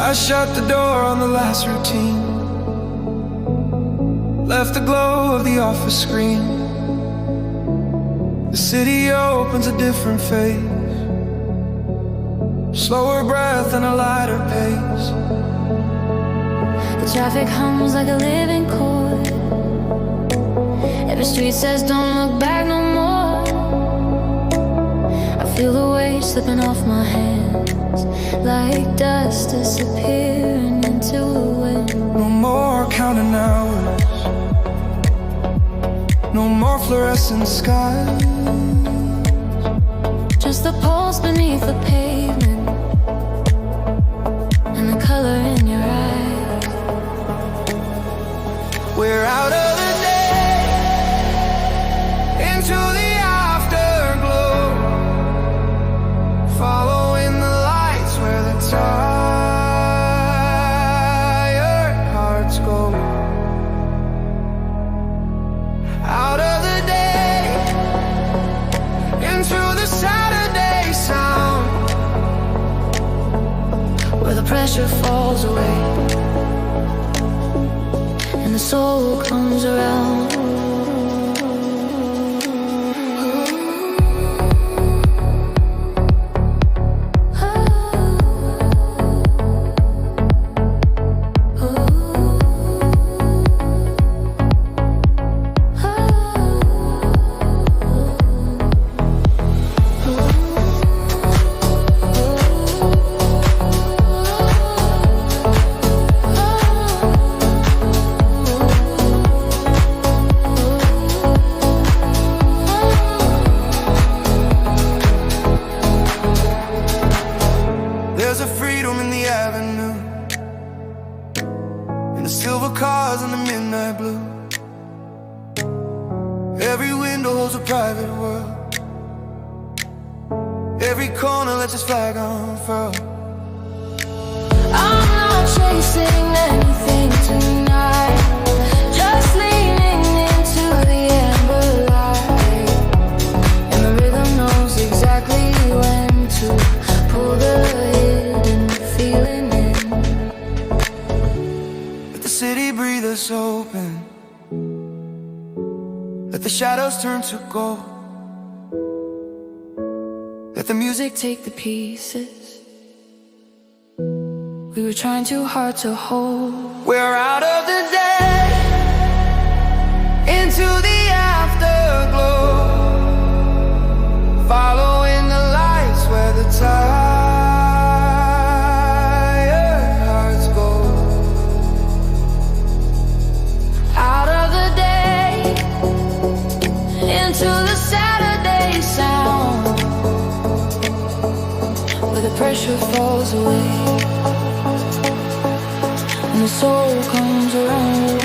I shut the door on the last routine, left the glow of the office screen. The city opens a different phase, slower breath and a lighter pace. The traffic hums like a living chord. Every street says don't look back no more. I feel the weight slipping off my hands, like dust disappearing into the wind. No more counting hours, no more fluorescent skies, just the pulse beneath the pavement and the color in your eyes. We're out of the day, into the afterglow, following the lights where the tired hearts go. Out of the day, into the Saturday sound, where the pressure falls away and the soul comes around. there's a freedom in the avenue, in the silver cars and the midnight blue. Every window holds a private world, every corner lets its flag unfurl. I'm not chasing anything tonight, just leaning into the amber light, and the rhythm knows exactly when to pull the hidden feeling in. Let the city breathe us open, let the shadows turn to gold, let the music take the pieces we were trying too hard to hold. We're out of the day, into the afterglow, following the lights where the tired hearts go. Out of the day, into the Saturday sound, where the pressure falls away and the soul comes around.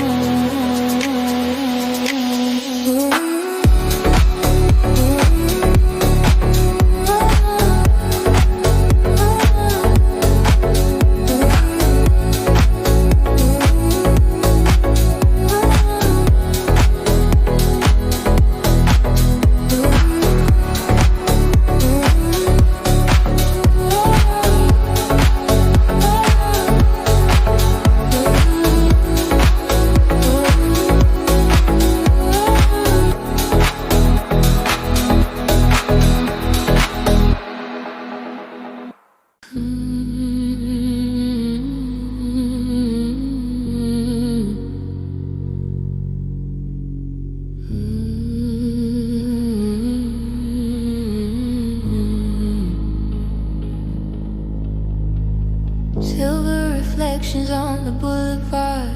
Silver reflections on the boulevard,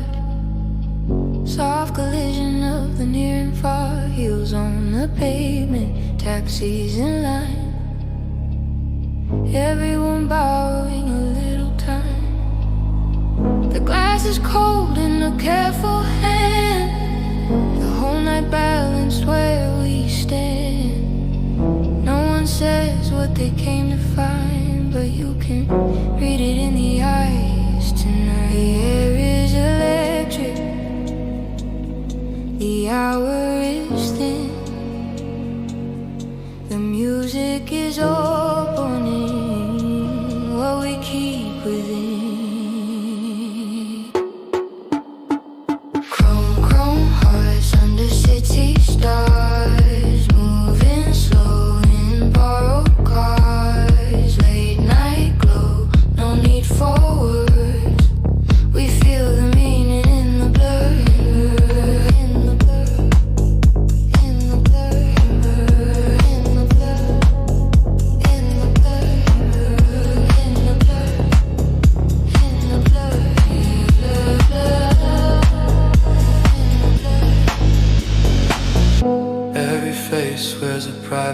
soft collision of the near and far, heels on the pavement, taxis in line, everyone borrowing a little time. The glass is cold in a careful hand, the whole night balanced where we stand. No one says what they came to find, but you can read it in the eyes tonight. The air is electric, the hour is thin, the music is opening what we keep within.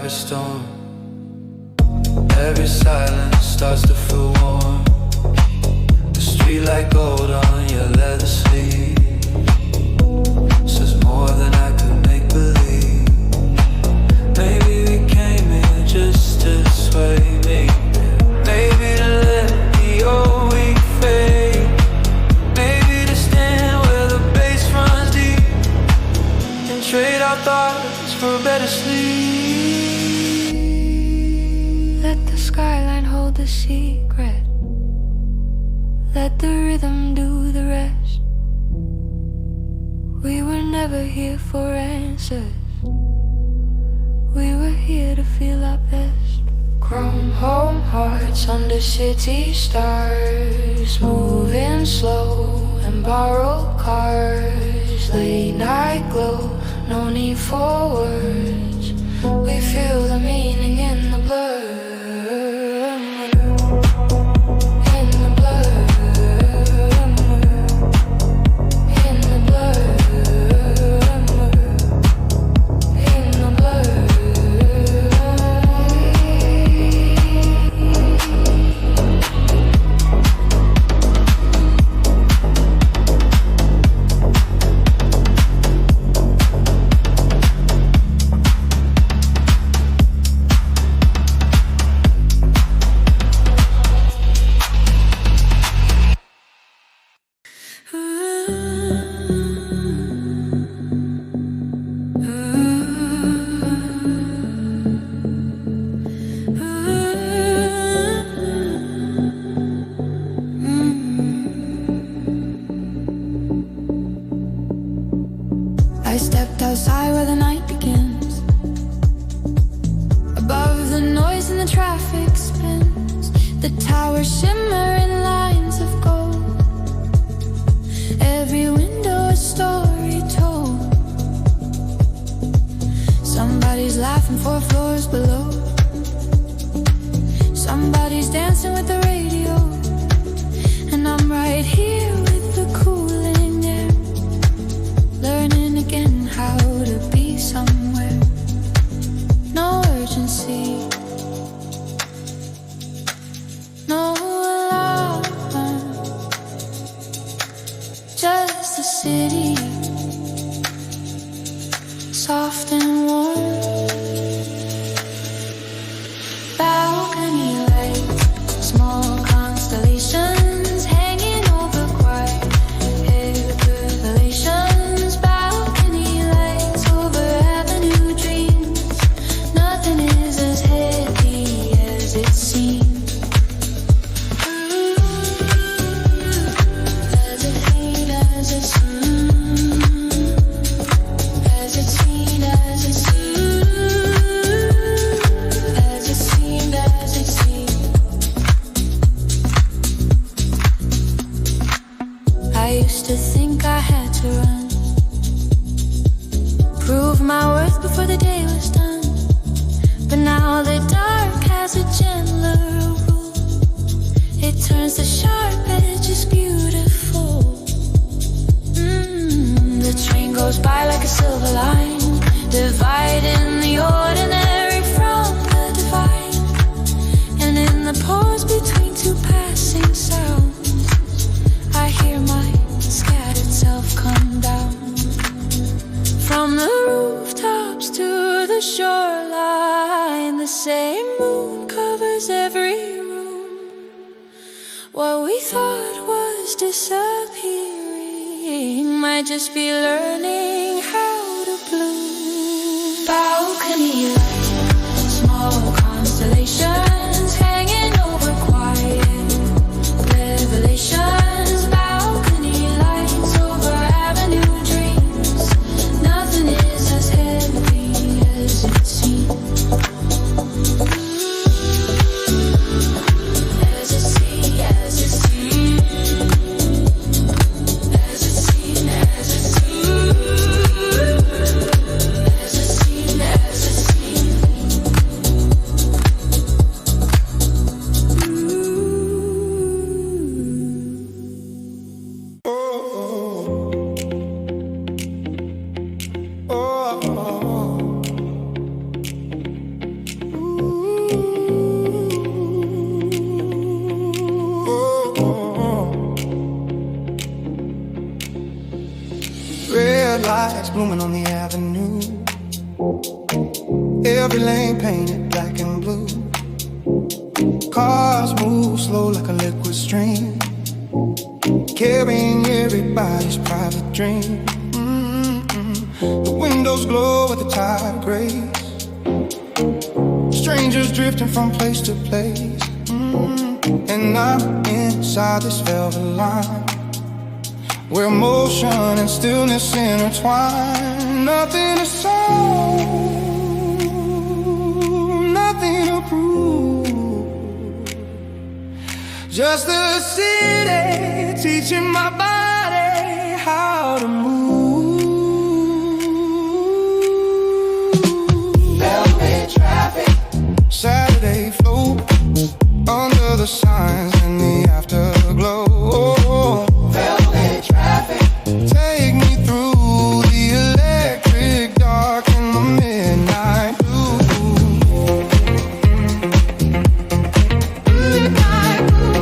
every storm. Every silence starts to feel warm. The street like gold on your leather sleeve says more than I could make believe. Maybe we came here just to sway me. Maybe to let the old weak fade. Maybe to stand where the bass runs deep and trade our thoughts for a better sleep. Let the skyline hold the secret. Let the rhythm do the rest. We were never here for answers. We were here to feel our best. Chrome home hearts under city stars, moving slow and borrowed cars. Late night glow, no need for words. We feel the meaning in the blur. I stepped outside where the night begins. Above the noise and the traffic spins, the towers shimmer in lines of gold. Every window a story told. Somebody's laughing 4 floors below. Somebody's dancing with the radio. And I'm right here with the cooling air, learning again how to be somewhere. No urgency, no alarm, just the city, soft and warm. Balcony lights, small constellations hanging over quiet revelations. Balcony lights over avenue dreams. Nothing is as heavy as it seems. As it seemed, as it seemed, as it seemed, as it seemed, as it seemed, as it seemed. I used to think I had to run, prove my worth before the day was done. But now the dark has a gentler rule. It turns the sharp edges beautiful. The train goes by like a silver line, dividing the ordinary from the divine. And in the pause between 2 passing sounds, I hear my scattered self come down. From the rooftops to the shoreline, the same moon covers every room. What we thought was disappearing might just be learning how to bloom. Balcony lights, small constellations hanging over quiet revelations. Balcony lights over avenue dreams. Nothing is as heavy as it seems. As it seemed, as it seemed, as it seemed, as it seemed. lights blooming on the avenue. Every lane painted black and blue. Cars move slow like a liquid stream, carrying everybody's private dream. The windows glow with the tide grace. Strangers drifting from place to place. And I'm inside this velvet line, where motion and stillness intertwine. Nothing to solve, nothing to prove. Just the city teaching my body how to move. Velvet traffic, Saturday flow, under the signs in the afterglow. Velvet traffic, take me through the electric dark and the midnight blue. Midnight blue.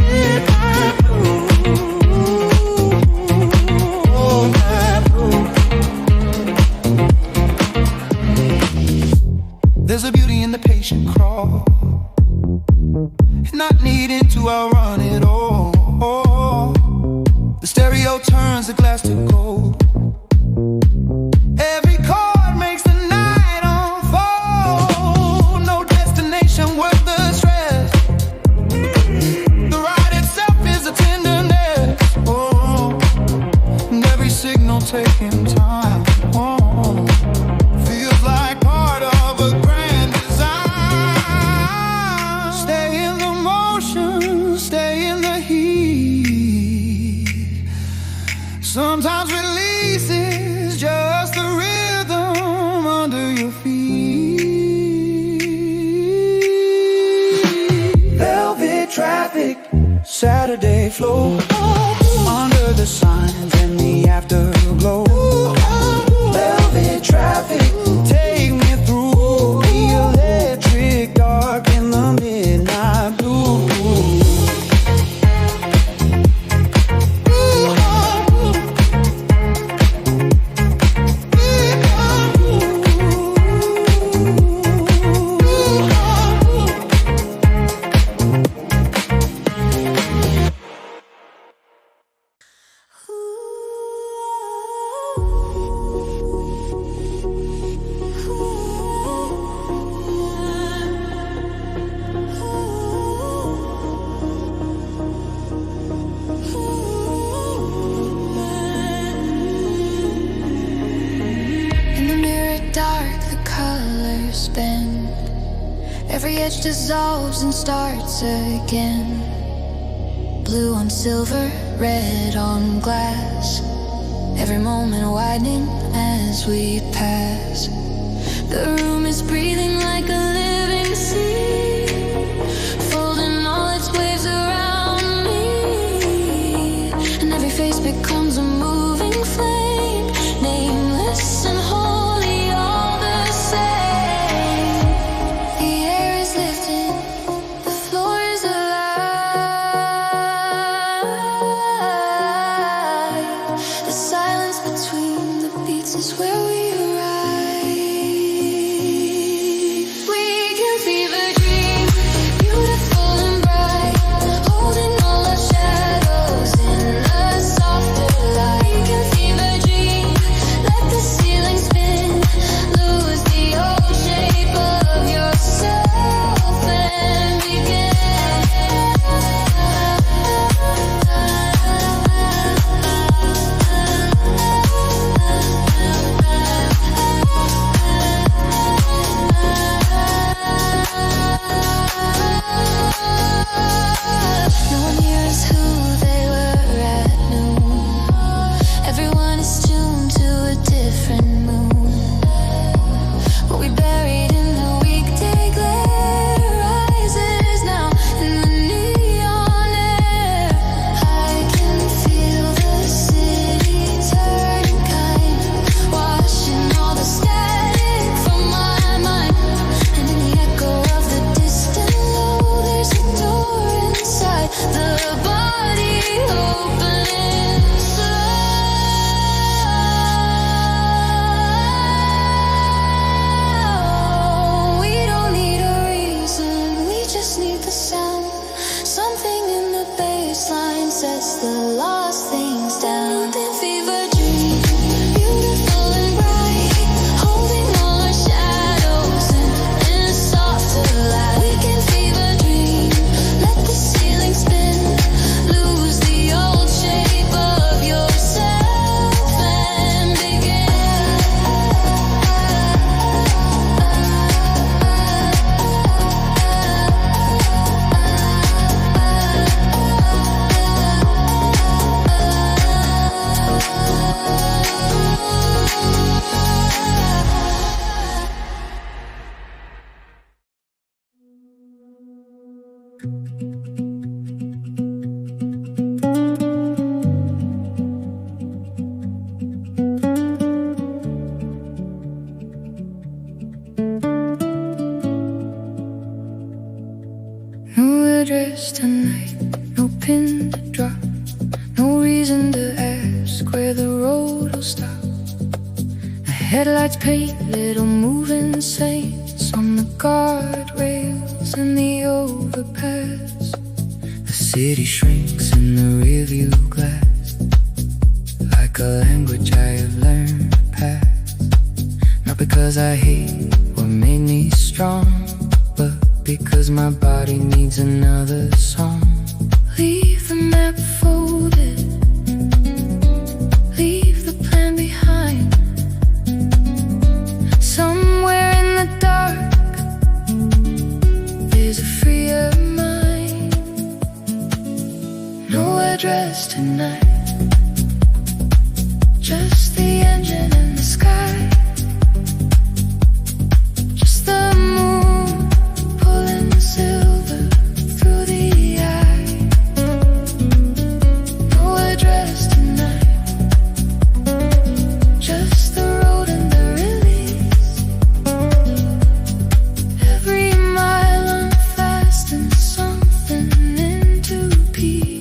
Midnight blue. Midnight blue. There's a beauty in the patient crawl, not needing to outrun it all. The stereo turns the glass to gold. Every chord makes the night unfold. No destination worth the stress. The ride itself is a tenderness. And every signal taking time. Feels like part of a grand design. Stay in the motion, stay in the heat. Sometimes release is just the rhythm under your feet. Velvet traffic, Saturday flow, under the signs in the afterglow. Velvet traffic, take me through the electric dark and the midnight blue. In the mirror dark, the colors bend. Every edge dissolves and starts again. Blue on silver, red on glass. Every moment widening as we pass. The room is breathing like a living sea, folding all its waves around me. And every face becomes a moving flame, nameless and holy, all the same. The air is lifting, the floor is alive. The silence between the beats is where we arrive. We can see the No address tonight, no pin to drop, no reason to ask where the road will stop. The headlights paint little moving saints on the guardrails and the overpass. The city shrinks in the rearview glass, like a language I have learned past. Not because I hate what made me strong, but because my body needs another song. Leave the map folded, leave the plan behind. Somewhere in the dark, there's a freer mind. No address tonight, just the engine and the sky. Just the moon pulling the silver through the eye. No address tonight, just the road and the release. Every mile I'm fastening something into peace.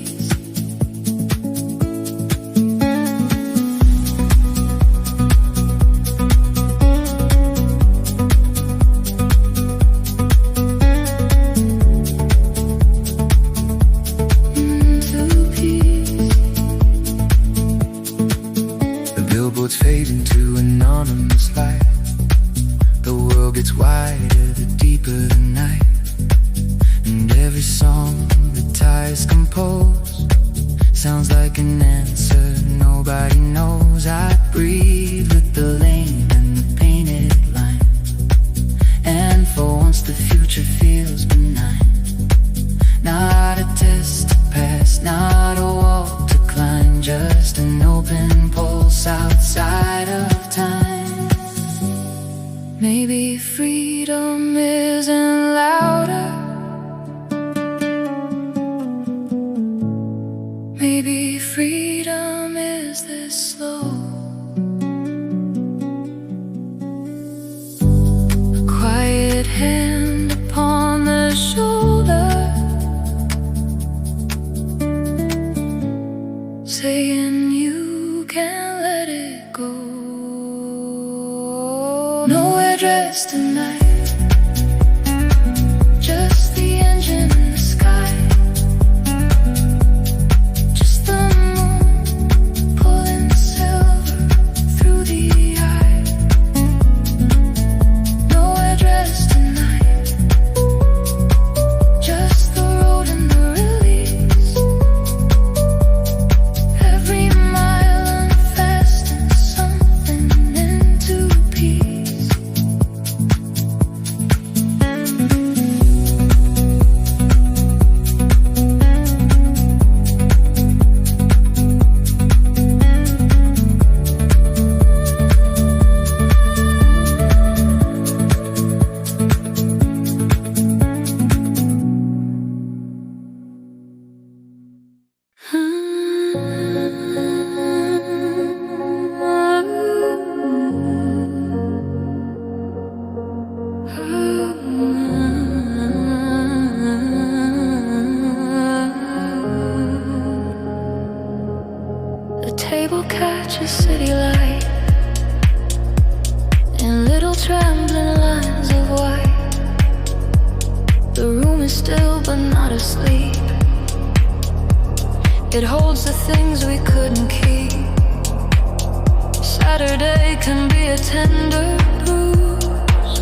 The billboards fade into anonymous light. The world gets wider the deeper the night. And every song the ties compose sounds like an answer nobody knows. I breathe with the lane and the painted line, and for once the future feels benign. Not a test to pass, not a wall to climb, just an open pulse outside of time. Maybe freedom isn't louder, maybe freedom is this slow. A quiet hand upon the shoulder, saying you can't let it go. No address tonight, just the engine in the sky. Just the moon pulling the silver through the eye. No address tonight, just the road and the release. Every mile I'm fastening something into peace. The table catches city light in little trembling lines of white. The room is still but not asleep. It holds the things we couldn't keep. Saturday can be a tender bruise,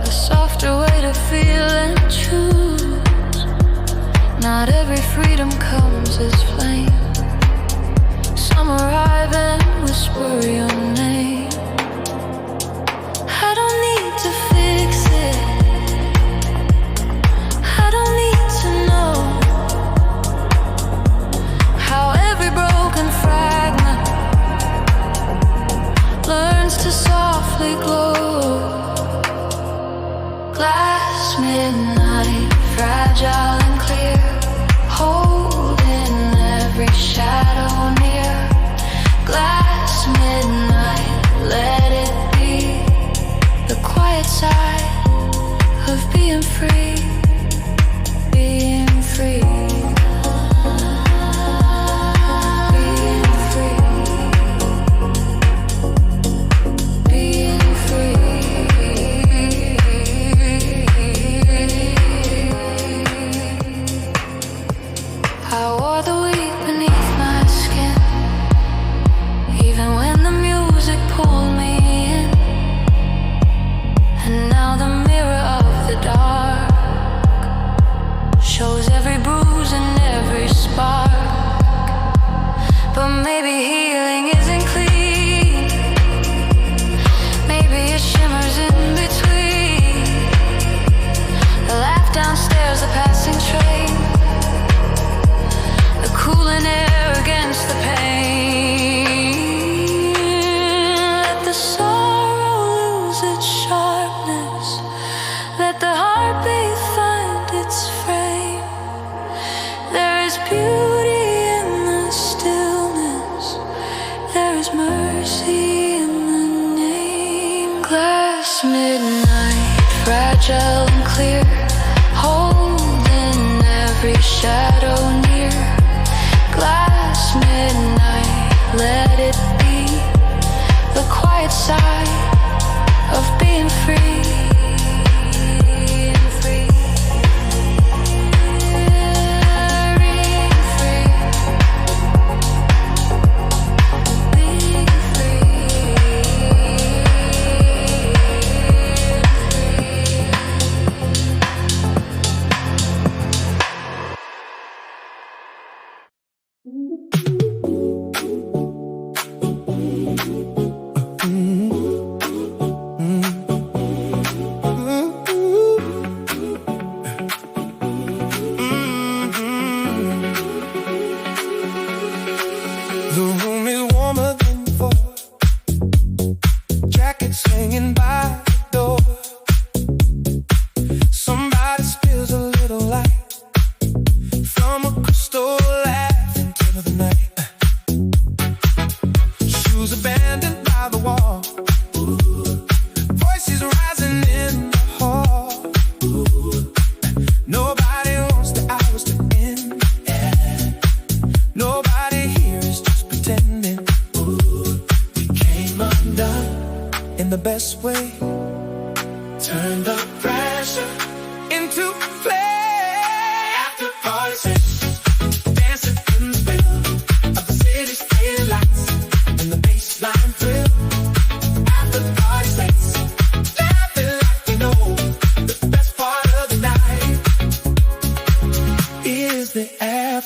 a softer way to feel and choose. Not every freedom comes as flame. Some arrive and whisper your name. I don't need to fix it, I don't need to know how every broken fragment learns to softly glow. Glass midnight. being free, being free. And clear, holding every shadow near. Glass midnight, let it be the quiet side of being free.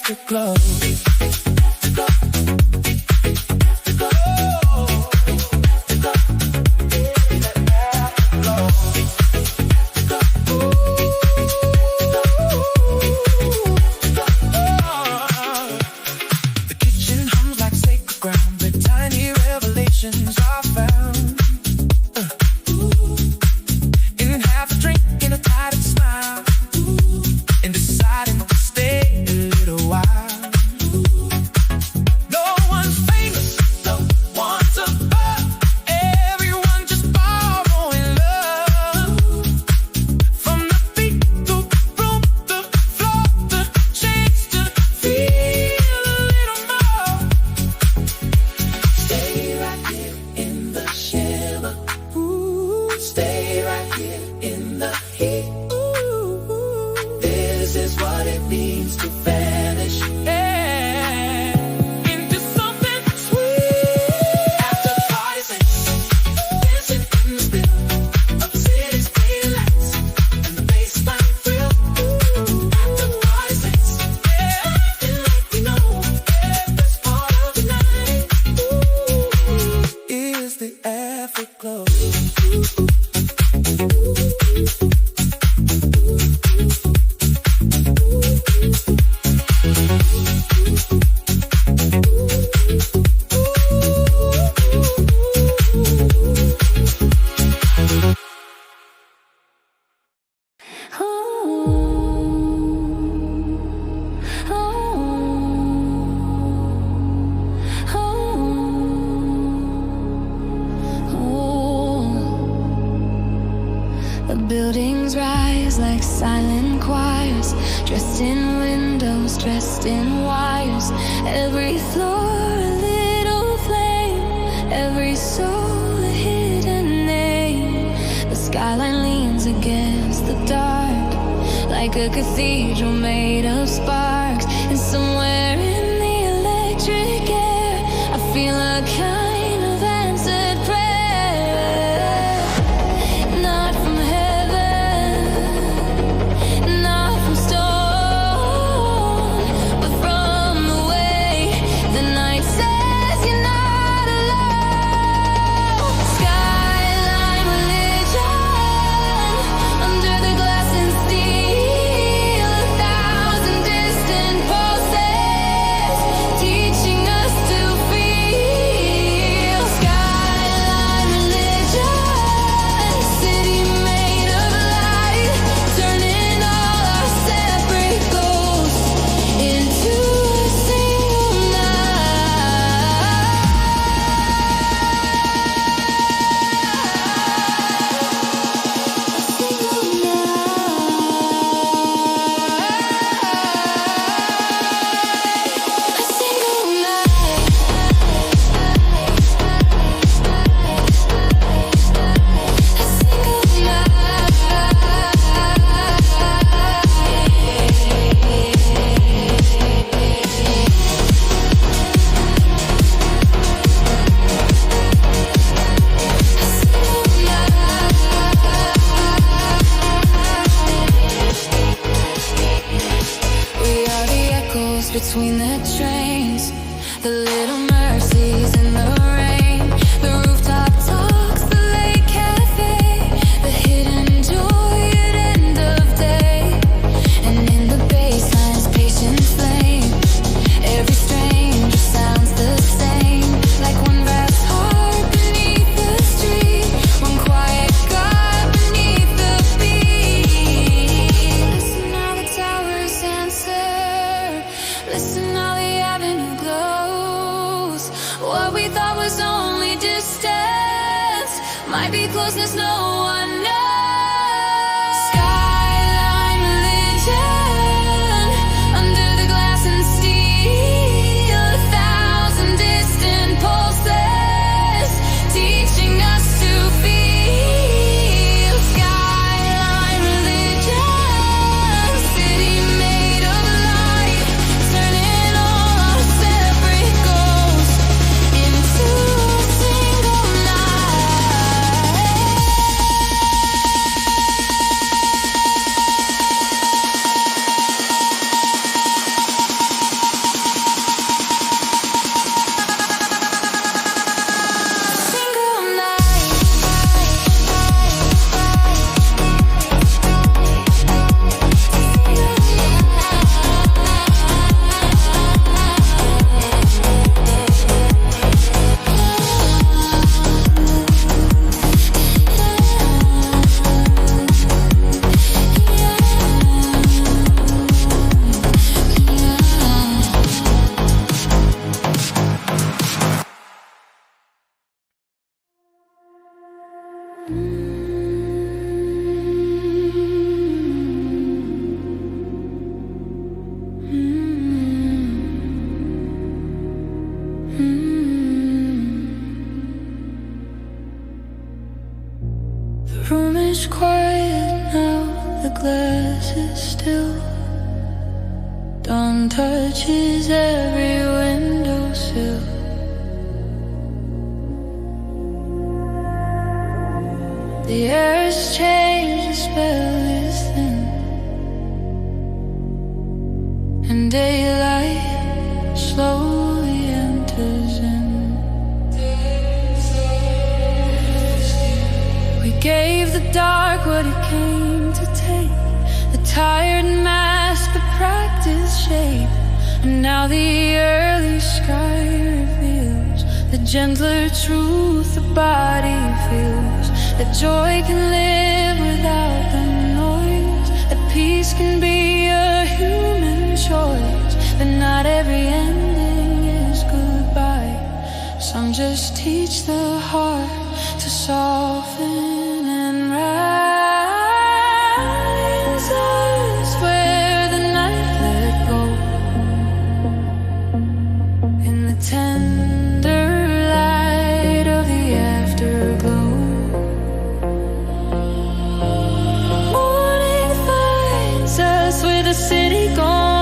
Afterglow. silent choirs, dressed in windows, dressed in wires. Every floor a little flame, every soul a hidden name. The skyline leans against the dark, like a cathedral made of sparks. And somewhere in the electric air, I feel a kind of answered prayer. Not from heaven, not from stone, but from the way the night says you're not alone. Skyline religion, under the glass and steel, 1,000 distant pulses, teaching us to feel. Skyline religion, city made of light, turning all our separate ghosts into a single night. We are the echoes between the trains, the little mercies in the rain, the rooftop talks, the lake cafe, the hidden joy at end of day, and in the bassline's patient flame, every stranger sounds the same, like one vast heart beneath the street, one quiet God beneath the beat. Listen how the towers answer, listen how the avenue glows. What we thought was only distance might be closeness no one knows. Skyline religion, under the glass and steel, 1,000 distant pulses, teaching us to feel. Skyline religion, city made of light, turning all our separate ghosts into a single night. Single night. The room is quiet now, the glass is still. Dawn touches every windowsill. The air has changed, the spell is thin, and daylight slowly enters in. We gave the dark what it came to take, the tired mask, the practiced shape, and now the early sky reveals the gentler truth the body feels, that joy can live without the noise, that peace can be a human choice, but not every ending is goodbye. Some just teach the heart to soften and rise up. the city gone.